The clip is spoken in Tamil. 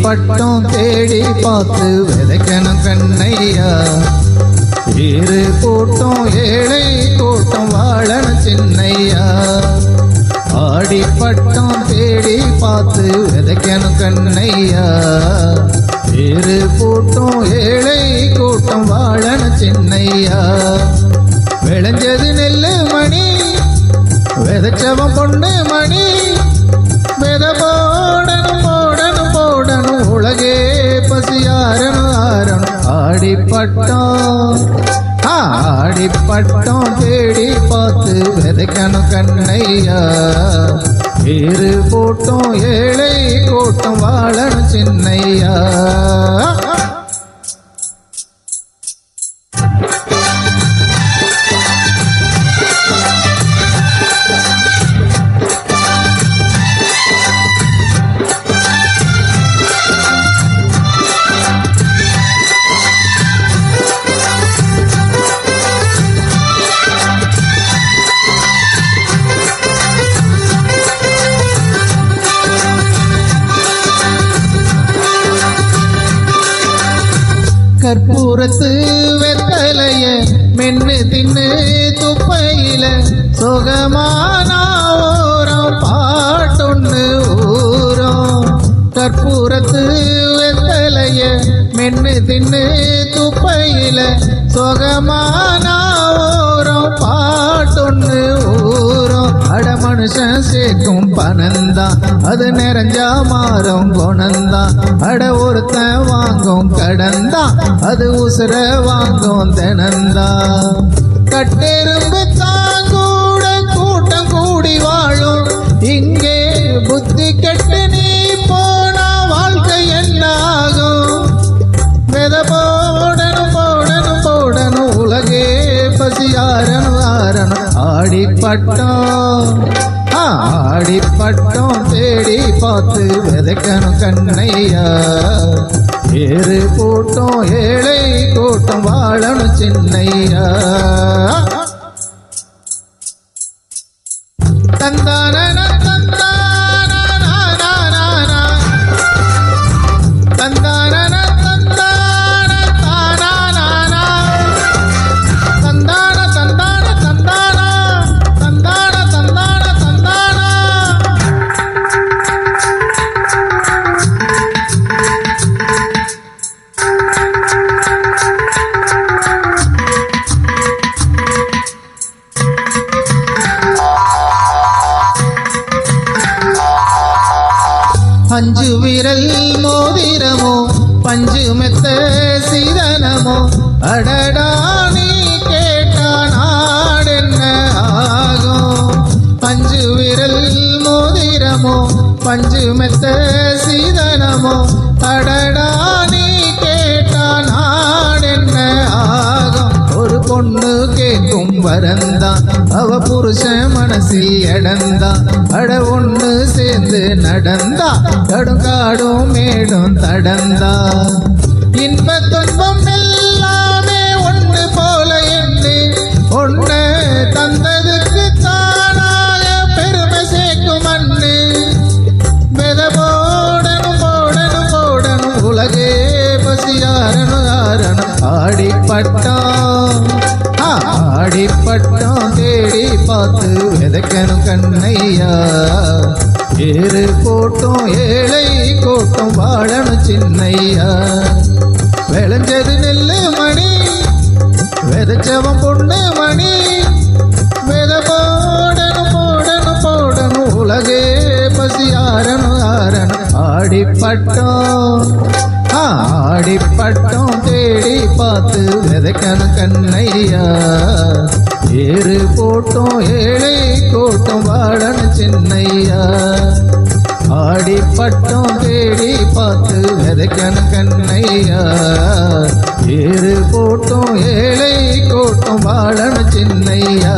பட்டம் தேடி பார்த்து விதைக்கணும் கண்ணையா. ஏறு கூட்டம் ஏழை கூட்டம் வாழணும் சின்னையா. ஆடி பட்டம் தேடி பார்த்து விதைக்கணும் கண்ணையா. ஏறு கூட்டம் ஏழை கூட்டம் வாழணும் சின்னையா. விளைஞ்சது நெல்லு மணி விதைச்சவன் பொண்ணு மணி. வித போடணும் போடணும் போடணும் உலகே பசியாரணும் ஆரணும். ஆடிப்பட்டம் ஆடிப்பட்டம் தேடி பார்த்து விதைக்கணும் கண்ணையா. ஏறு போட்டம் ஏழை கூட்டம் வாழணும் சின்னையா. கற்பூரத்து வெத்தலைய மென்னு தின்னு துப்பையில சுகமான ஓரம் பாட்டொன்னு ஊரம். கற்பூரத்து வெத்தலைய மென்னு தின்னு துப்பையில சுகமான ஓரம் பாட்டொன்னு ஊரம். அட மனுஷன் சேர்க்கும் பணந்தான் அது நிறைஞ்சா மாறும் குணந்தான். அட ஒருத்தன் வாங்கும் கடந்தான் அது உசுர வாங்கும் தினந்தான். கட்டெரும்பு தாங்கூட கூட்டம் கூடி வாழும் இங்கே. புத்தி கெட்டு நீ போனா வாழ்க்கை என்னாகும். வித போடணும் போடணும் போடணும் உலகே பசியாரணும் ஆரணும். ஆடிப்பட்டம் ஆடிப்பட்டம் தேடி பார்த்து விதைக்கணும் கண்ணையா. ஏறு கூட்டம் ஏழை கூட்டம் வாழணும் சின்னையா. தந்தான அஞ்சு விரல் மோதிரமோ பஞ்சு மெத்த சீதனமோ. அடடா நீ கேட்டா நாடென்ன ஆகும். அஞ்சு விரல் மோதிரமோ பஞ்சு மெத்த சீதனமோ. அடடா நீ கேட்டா நாடென்ன ஆகும். ஒரு பொண்ணு கேட்கும் வரந்தான் அவ புருஷன் மனசில் எடந்தான். அட ஒண்ணு சேர்ந்து நடந்தா கடுங்காடும் மேடும் தடந்தா. இன்ப துன்பம் எல்லாமே ஒன்று போல எண்ணு. ஒண்ணு தந்ததுக்கு தானாக பெருமை சேர்க்கும் மண்ணு. வித போடணும் போடணும் போடணும் உலகே பசியாரணும் ஆரணும். ஆடிப்பட்டம் ஆடிப்பட்டம் தேடி பார்த்து விதைக்கணும் கண்ணையா. ஏறு கூட்டம் ஏழை கூட்டம் வாழணும் சின்னையா. விளைஞ்சது நெல்லு மணி விதைச்சவன் பொண்ணு மணி. வித போடணும் போடணும் போடணும் உலகே பசியாரணும் ஆரணும். ஆடிப்பட்டம் ஆடிப்பட்டம் தேடி பார்த்து விதைக்கணும் கண்ணையா. ஏறு கூட்டம் ஏழை கூட்டம் வாழணும் சின்னையா. ஆடிப்பட்டம் தேடி பார்த்து விதைக்கணும் கண்ணையா. ஏறு கூட்டம் ஏழை கூட்டம் வாழணும் சின்னையா.